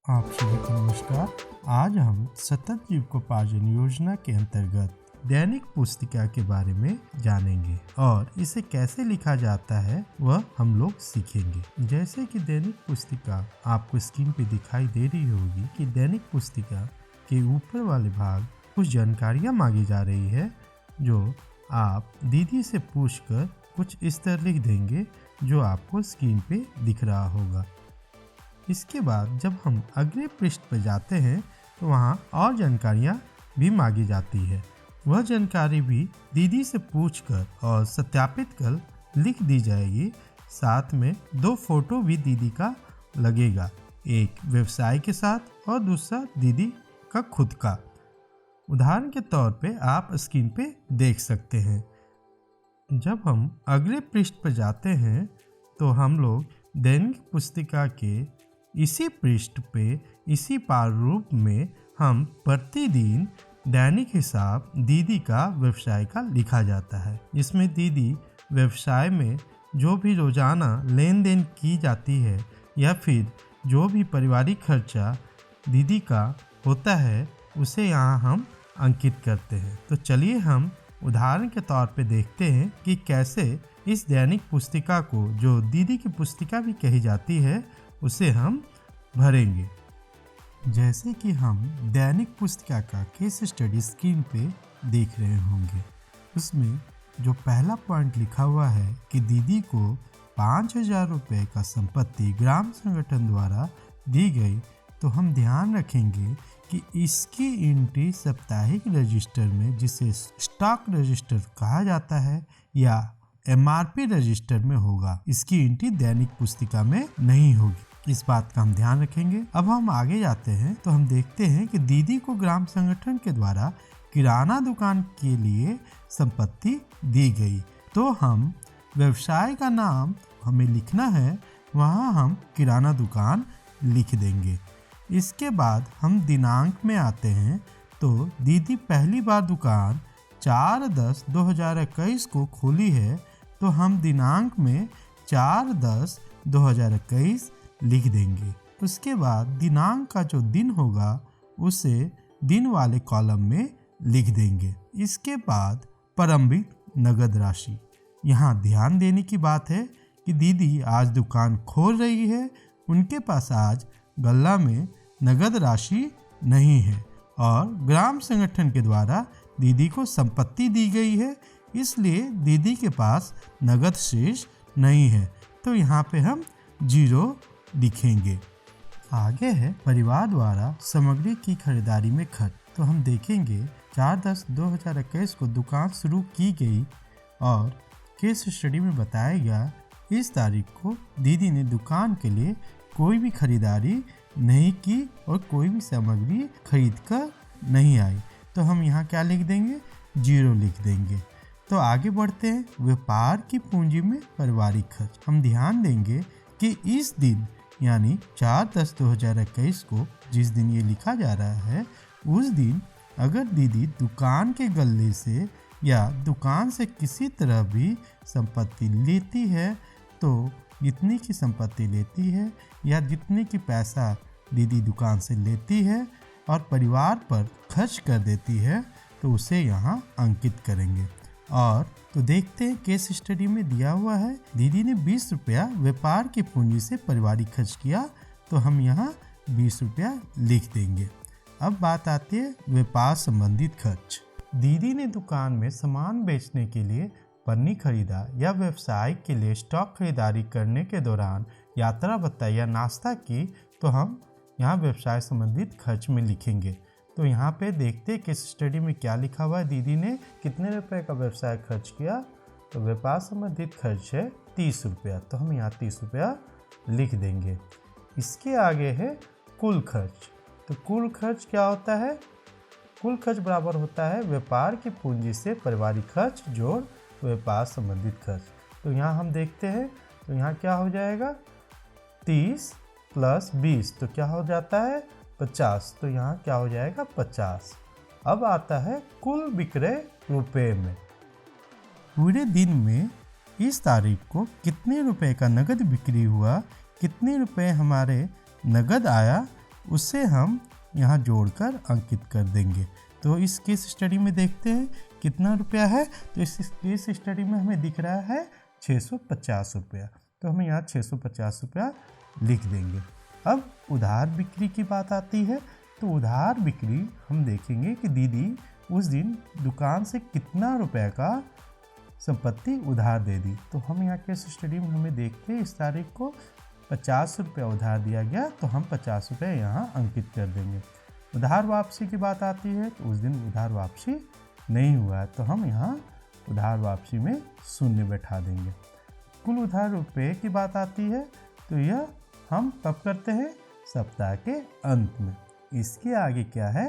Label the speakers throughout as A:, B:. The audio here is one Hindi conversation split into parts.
A: आप सभी को नमस्कार। आज हम सतत जीविकोपार्जन योजना के अंतर्गत दैनिक पुस्तिका के बारे में जानेंगे और इसे कैसे लिखा जाता है वह हम लोग सीखेंगे। जैसे कि दैनिक पुस्तिका आपको स्क्रीन पे दिखाई दे रही होगी कि दैनिक पुस्तिका के ऊपर वाले भाग कुछ जानकारियाँ मांगी जा रही है जो आप दीदी से पूछकर कुछ इस तरह लिख देंगे जो आपको स्क्रीन पे दिख रहा होगा। इसके बाद जब हम अगले पृष्ठ पर जाते हैं तो वहाँ और जानकारियाँ भी मांगी जाती है। वह जानकारी भी दीदी से पूछकर और सत्यापित कर लिख दी जाएगी। साथ में 2 फोटो भी दीदी का लगेगा, एक व्यवसाय के साथ और दूसरा दीदी का खुद का। उदाहरण के तौर पे आप स्क्रीन पे देख सकते हैं। जब हम अगले पृष्ठ पर जाते हैं तो हम लोग दैनिक पुस्तिका के इसी पृष्ठ पे इसी प्रारूप में हम प्रतिदिन दैनिक हिसाब दीदी का व्यवसाय का लिखा जाता है। इसमें दीदी व्यवसाय में जो भी रोजाना लेन देन की जाती है या फिर जो भी पारिवारिक खर्चा दीदी का होता है उसे यहाँ हम अंकित करते हैं। तो चलिए हम उदाहरण के तौर पे देखते हैं कि कैसे इस दैनिक पुस्तिका को, जो दीदी की पुस्तिका भी कही जाती है, उसे हम भरेंगे। जैसे कि हम दैनिक पुस्तिका का केस स्टडी स्क्रीन पे देख रहे होंगे, उसमें जो पहला पॉइंट लिखा हुआ है कि दीदी को 5,000 रुपये का संपत्ति ग्राम संगठन द्वारा दी गई, तो हम ध्यान रखेंगे कि इसकी एंट्री साप्ताहिक रजिस्टर में, जिसे स्टॉक रजिस्टर कहा जाता है, या एमआरपी रजिस्टर में होगा। इसकी एंट्री दैनिक पुस्तिका में नहीं होगी। इस बात का हम ध्यान रखेंगे। अब हम आगे जाते हैं तो हम देखते हैं कि दीदी को ग्राम संगठन के द्वारा किराना दुकान के लिए संपत्ति दी गई, तो हम व्यवसाय का नाम हमें लिखना है, वहाँ हम किराना दुकान लिख देंगे। इसके बाद हम दिनांक में आते हैं तो दीदी पहली बार दुकान 4/10/2021 को खोली है, तो हम दिनांक में 4/10/2021 लिख देंगे। उसके बाद दिनांक का जो दिन होगा उसे दिन वाले कॉलम में लिख देंगे। इसके बाद प्रारंभिक नगद राशि। यहाँ ध्यान देने की बात है कि दीदी आज दुकान खोल रही है, उनके पास आज गल्ला में नगद राशि नहीं है और ग्राम संगठन के द्वारा दीदी को संपत्ति दी गई है, इसलिए दीदी के पास नगद शेष नहीं है, तो यहाँ पे हम 0 लिखेंगे। आगे है परिवार द्वारा सामग्री की खरीदारी में खर्च। तो हम देखेंगे 4/10/2021 को दुकान शुरू की गई और केस स्टडी में बताया गया इस तारीख को दीदी ने दुकान के लिए कोई भी खरीदारी नहीं की और कोई भी सामग्री खरीद कर नहीं आई, तो हम यहाँ क्या लिख देंगे, 0 लिख देंगे। तो आगे बढ़ते हैं व्यापार की पूंजी में पारिवारिक खर्च। हम ध्यान देंगे कि इस दिन यानी 4/10/2021 को जिस दिन ये लिखा जा रहा है, उस दिन अगर दीदी दुकान के गल्ले से या दुकान से किसी तरह भी संपत्ति लेती है, तो जितनी की संपत्ति लेती है या जितने की पैसा दीदी दुकान से लेती है और परिवार पर खर्च कर देती है, तो उसे यहाँ अंकित करेंगे। और तो देखते हैं केस स्टडी में दिया हुआ है दीदी ने 20 रुपया व्यापार की पूंजी से पारिवारिक खर्च किया, तो हम यहाँ 20 रुपया लिख देंगे। अब बात आती है व्यापार संबंधित खर्च। दीदी ने दुकान में सामान बेचने के लिए पन्नी खरीदा या व्यवसाय के लिए स्टॉक खरीदारी करने के दौरान यात्रा भत्ता या नाश्ता की, तो हम यहाँ व्यवसाय संबंधित खर्च में लिखेंगे। तो यहाँ पे देखते हैं केस स्टडी में क्या लिखा हुआ है, दीदी ने कितने रुपए का व्यवसाय खर्च किया, तो व्यापार संबंधित खर्च है 30 रुपया, तो हम यहाँ 30 रुपया लिख देंगे। इसके आगे है कुल खर्च। तो कुल खर्च क्या होता है, कुल खर्च बराबर होता है व्यापार की पूंजी से पारिवारिक खर्च जोड़ व्यापार संबंधित खर्च। तो यहाँ हम देखते हैं, तो यहाँ क्या हो जाएगा, 30 + 20 तो क्या हो जाता है 50, तो यहाँ क्या हो जाएगा 50। अब आता है कुल विक्रय रुपए में। पूरे दिन में इस तारीख को कितने रुपए का नगद बिक्री हुआ, कितने रुपए हमारे नगद आया, उसे हम यहाँ जोड़कर अंकित कर देंगे। तो इस केस स्टडी में देखते हैं कितना रुपया है। तो इस केस स्टडी में हमें दिख रहा है 650 रुपया। तो हमें यहाँ 650 रुपया लिख देंगे। अब उधार बिक्री की बात आती है। तो उधार बिक्री हम देखेंगे कि दीदी उस दिन दुकान से कितना रुपए का संपत्ति उधार दे दी। तो हम यहाँ केस स्टडी में हमें देखते हैं इस तारीख को 50 रुपया उधार दिया गया, तो हम 50 रुपये यहाँ अंकित कर देंगे। उधार वापसी की बात आती है तो उस दिन उधार वापसी नहीं हुआ है, तो हम यहाँ उधार वापसी में शून्य बैठा देंगे। कुल उधार रुपये की बात आती है तो यह हम कब करते हैं? सप्ताह के अंत में। इसके आगे क्या है?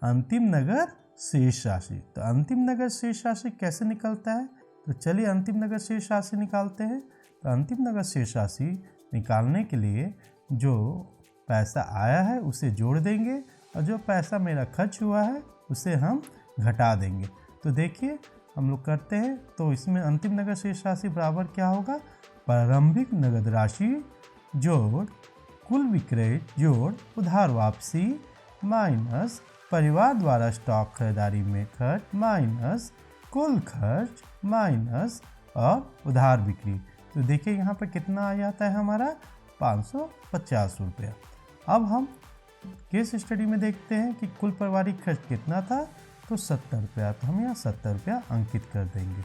A: अंतिम नगद शेष राशि। तो अंतिम नगद शेष राशि कैसे निकलता है? तो चलिए अंतिम नगद शेष राशि निकालते हैं। तो अंतिम नगद शेष राशि निकालने के लिए जो पैसा आया है उसे जोड़ देंगे और जो पैसा मेरा खर्च हुआ है उसे हम घटा देंगे। तो देखिए हम लोग करते हैं। तो इसमें अंतिम नगद शेष राशि बराबर क्या होगा? प्रारंभिक नगद राशि जोड़ कुल विक्रय जोड़ उधार वापसी माइनस परिवार द्वारा स्टॉक खरीदारी में खर्च माइनस कुल खर्च माइनस और उधार बिक्री। तो देखिए यहाँ पर कितना आ जाता है हमारा 550 रुपया। अब हम केस स्टडी में देखते हैं कि कुल पारिवारिक खर्च कितना था? तो 70 रुपया। तो हम यहाँ 70 रुपया अंकित कर देंगे।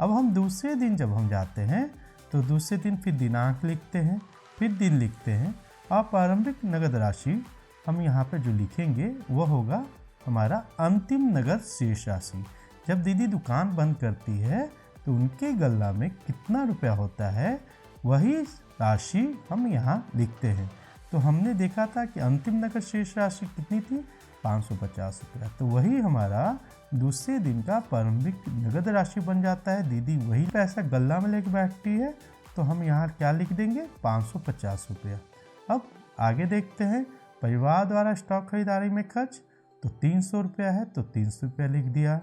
A: अब हम दूसरे दिन जब हम जाते हैं तो दूसरे दिन फिर दिनांक लिखते हैं, फिर दिन लिखते हैं और प्रारंभिक नगद राशि हम यहाँ पे जो लिखेंगे वह होगा हमारा अंतिम नगद शेष राशि। जब दीदी दुकान बंद करती है तो उनके गल्ला में कितना रुपया होता है वही राशि हम यहाँ लिखते हैं। तो हमने देखा था कि अंतिम नगद शेष राशि कितनी थी? 550 रुपया। तो वही हमारा दूसरे दिन का प्रारंभिक नगद राशि बन जाता है। दीदी वही पैसा गल्ला में लेके बैठती है तो हम यहाँ क्या लिख देंगे? 550 रुपया। अब आगे देखते हैं परिवार द्वारा स्टॉक खरीदारी में खर्च। तो 300 रुपया है तो 300 रुपया लिख दिया।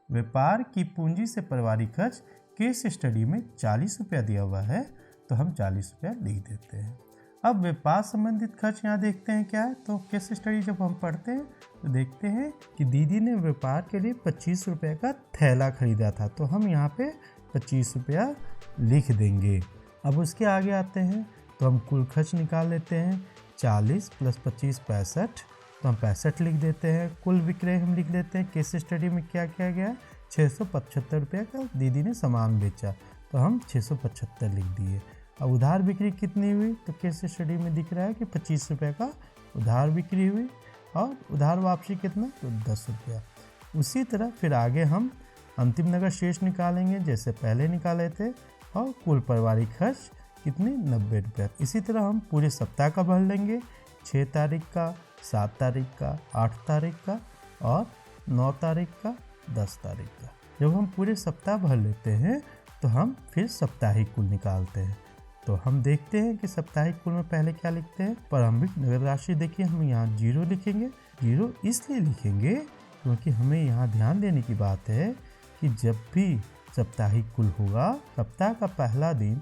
A: व्यापार की पूंजी से पारिवारिक खर्च केस स्टडी में 40 रुपया दिया हुआ है तो हम 40 रुपया लिख देते हैं। अब व्यापार संबंधित खर्च यहाँ देखते हैं क्या है। तो केस स्टडी जब हम पढ़ते हैं तो देखते हैं कि दीदी ने व्यापार के लिए 25 रुपये का थैला खरीदा था, तो हम यहाँ पे 25 रुपया लिख देंगे। अब उसके आगे आते हैं तो हम कुल खर्च निकाल लेते हैं। 40 + 25 65, तो हम 65 लिख देते हैं। कुल विक्रय हम लिख देते हैं। केस स्टडी में क्या किया गया? 675 रुपये का दीदी ने सामान बेचा तो हम 675 लिख दिए। अब उधार बिक्री कितनी हुई? तो केस स्टडी में दिख रहा है कि 25 रुपये का उधार बिक्री हुई और उधार वापसी कितना? तो 10 रुपया। उसी तरह फिर आगे हम अंतिम नगद शेष निकालेंगे जैसे पहले निकाले थे और कुल पारिवारिक खर्च कितने? 90 रुपया। इसी तरह हम पूरे सप्ताह का भर लेंगे, 6 तारीख का, 7 तारीख का, 8 तारीख का और 9 तारीख का, 10 तारीख का। जब हम पूरे सप्ताह भर लेते हैं तो हम फिर साप्ताहिक कुल निकालते हैं। तो हम देखते हैं कि साप्ताहिक कुल में पहले क्या लिखते हैं? प्रारंभिक नगद राशि। देखिए हम यहाँ 0 लिखेंगे। 0 इसलिए लिखेंगे क्योंकि हमें यहाँ ध्यान देने की बात है कि जब भी साप्ताहिक कुल होगा, सप्ताह का पहला दिन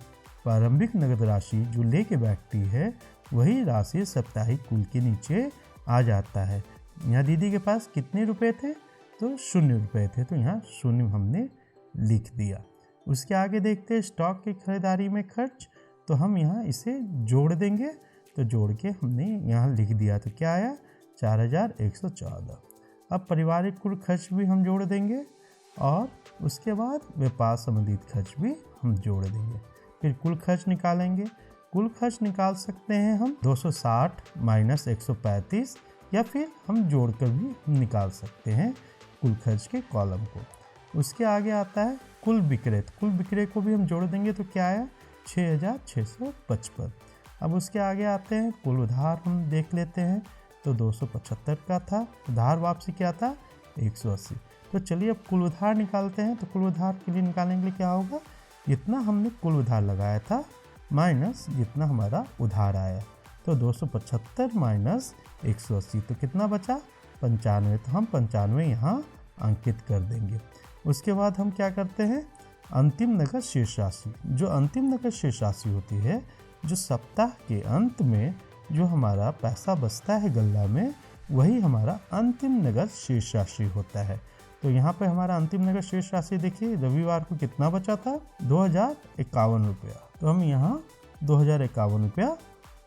A: प्रारंभिक नगद राशि जो लेके बैठती है वही राशि साप्ताहिक कुल के नीचे आ जाता है। यहाँ दीदी के पास कितने रुपए थे? तो 0 रुपये थे, तो यहाँ 0 हमने लिख दिया। उसके आगे देखते हैं स्टॉक की खरीदारी में खर्च। तो हम यहाँ इसे जोड़ देंगे। तो जोड़ के हमने यहाँ लिख दिया। तो क्या आया? 4114। अब पारिवारिक कुल खर्च भी हम जोड़ देंगे और उसके बाद व्यापार संबंधित खर्च भी हम जोड़ देंगे। फिर कुल खर्च निकालेंगे। कुल खर्च निकाल सकते हैं हम 260 - 135 या फिर हम जोड़कर भी निकाल सकते हैं कुल खर्च के कॉलम को। उसके आगे आता है कुल विक्रय। कुल विक्रय को भी हम जोड़ देंगे तो क्या आया? 6655। अब उसके आगे आते हैं कुल उधार हम देख लेते हैं। तो 275 का था। उधार वापसी क्या था? 180। तो चलिए अब कुल उधार निकालते हैं। तो कुल उधार के लिए निकालने के लिए क्या होगा? जितना हमने कुल उधार लगाया था माइनस जितना हमारा उधार आया। तो 275 माइनस 180 तो कितना बचा? 95। तो हम 95 यहाँ अंकित कर देंगे। उसके बाद हम क्या करते हैं? अंतिम नगद शेष राशि। जो अंतिम नगद शेष राशि होती है, जो सप्ताह के अंत में जो हमारा पैसा बचता है गल्ला में वही हमारा अंतिम नगद शेष राशि होता है। तो यहाँ पे हमारा अंतिम नगद शेष राशि देखिए रविवार को कितना बचा था 2051 रुपया। तो हम यहाँ 2051 रुपया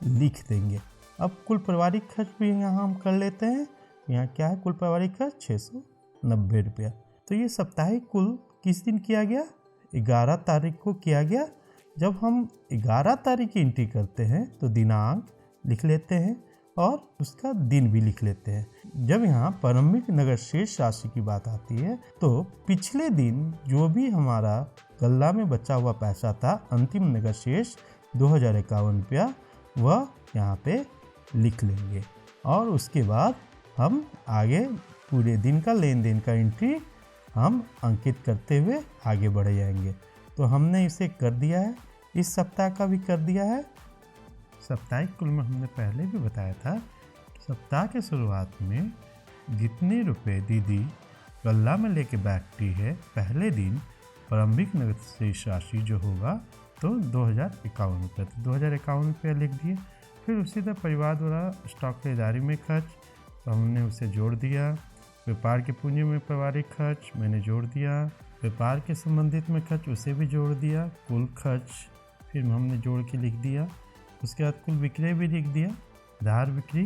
A: लिख देंगे। अब कुल पारिवारिक खर्च भी यहाँ हम कर लेते हैं। यहाँ क्या है कुल पारिवारिक खर्च 690 रुपया। तो ये साप्ताहिक कुल किस दिन किया गया 11 तारीख को किया गया। जब हम 11 तारीख की एंट्री करते हैं तो दिनांक लिख लेते हैं और उसका दिन भी लिख लेते हैं। जब यहाँ प्रारंभिक नगद शेष राशि की बात आती है तो पिछले दिन जो भी हमारा गल्ला में बचा हुआ पैसा था अंतिम नगद शेष 2051 रुपया वह यहाँ पे लिख लेंगे और उसके बाद हम आगे पूरे दिन का लेन देन का एंट्री हम अंकित करते हुए आगे बढ़ जाएंगे। तो हमने इसे कर दिया है, इस सप्ताह का भी कर दिया है। साप्ताहिक कुल में हमने पहले भी बताया था कि सप्ताह के शुरुआत में जितने रुपए दीदी गल्ला में लेके बैठती है पहले दिन प्रारंभिक नगद शेष राशि जो होगा तो 2051 रुपये। तो 2051 रुपया लिख दिए। फिर उसी तरह परिवार द्वारा स्टॉक खरीदारी में खर्च तो हमने उसे जोड़ दिया। व्यापार के पूंजी में पारिवारिक खर्च मैंने जोड़ दिया। व्यापार के संबंधित में खर्च उसे भी जोड़ दिया। कुल खर्च फिर हमने जोड़ के लिख दिया। उसके बाद कुल विक्रय भी लिख दिया, उधार बिक्री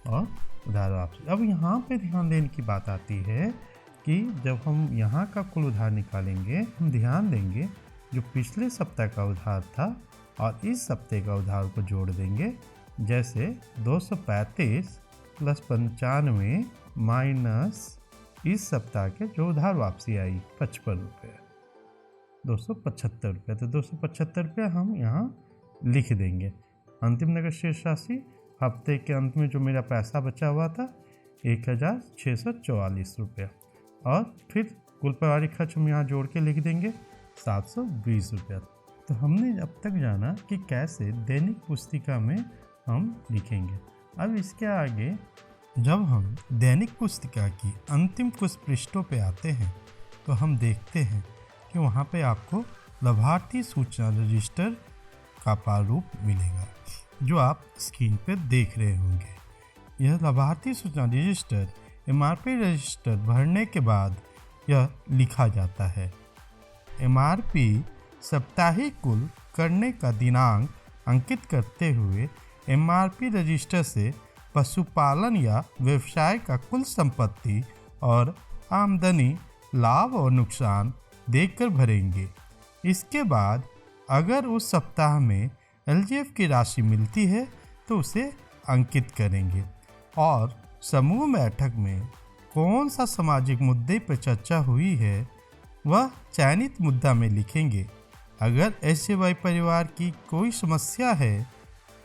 A: और उधार वापसी। अब यहाँ पे ध्यान देने की बात आती है कि जब हम यहाँ का कुल उधार निकालेंगे हम ध्यान देंगे जो पिछले सप्ताह का उधार था और इस सप्ताह का उधार को जोड़ देंगे। जैसे 235 प्लस 95 माइनस इस सप्ताह के जो उधार वापसी आई 55 रुपये 275 रुपये। तो 275 रुपये हम यहाँ लिख देंगे। अंतिम नगद शेष राशि हफ्ते के अंत में जो मेरा पैसा बचा हुआ था 1644 रुपया और फिर कुल पारिवारिक खर्च हम यहाँ जोड़ के लिख देंगे 720 रुपया। तो हमने अब तक जाना कि कैसे दैनिक पुस्तिका में हम लिखेंगे। अब इसके आगे जब हम दैनिक पुस्तिका की अंतिम कुछ पृष्ठों पे आते हैं तो हम देखते हैं कि वहाँ पे आपको लाभार्थी सूचना रजिस्टर का प्रारूप मिलेगा जो आप स्क्रीन पे देख रहे होंगे। यह लाभार्थी सूचना रजिस्टर एमआरपी रजिस्टर भरने के बाद यह लिखा जाता है। एमआरपी साप्ताहिक कुल करने का दिनांक अंकित करते हुए एमआरपी रजिस्टर से पशुपालन या व्यवसाय का कुल संपत्ति और आमदनी लाभ और नुकसान देखकर भरेंगे। इसके बाद अगर उस सप्ताह में एलजीएफ की राशि मिलती है तो उसे अंकित करेंगे और समूह बैठक में कौन सा सामाजिक मुद्दे पर चर्चा हुई है वह चयनित मुद्दा में लिखेंगे। अगर एसजेवाई परिवार की कोई समस्या है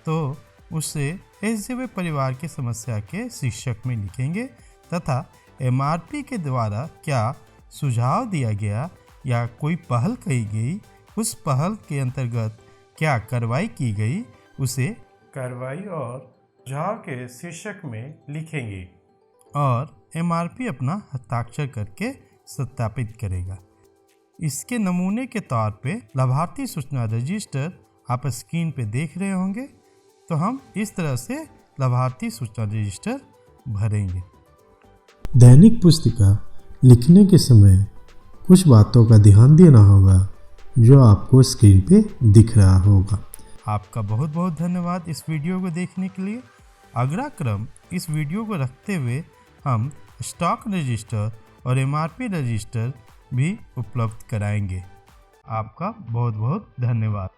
A: तो उसे एसजेवाई परिवार की समस्या के शीर्षक में लिखेंगे तथा एमआरपी के द्वारा क्या सुझाव दिया गया या कोई पहल की गई उस पहल के अंतर्गत क्या कार्रवाई की गई उसे कार्रवाई और सुझाव के शीर्षक में लिखेंगे और एमआरपी अपना हस्ताक्षर करके सत्यापित करेगा। इसके नमूने के तौर पे लाभार्थी सूचना रजिस्टर आप स्क्रीन पे देख रहे होंगे। तो हम इस तरह से लाभार्थी सूचना रजिस्टर भरेंगे।
B: दैनिक पुस्तिका लिखने के समय कुछ बातों का ध्यान देना होगा जो आपको स्क्रीन पे दिख रहा होगा।
A: आपका बहुत बहुत धन्यवाद इस वीडियो को देखने के लिए। अगला क्रम इस वीडियो को रखते हुए हम स्टॉक रजिस्टर और एमआरपी रजिस्टर भी उपलब्ध कराएंगे। आपका बहुत बहुत धन्यवाद।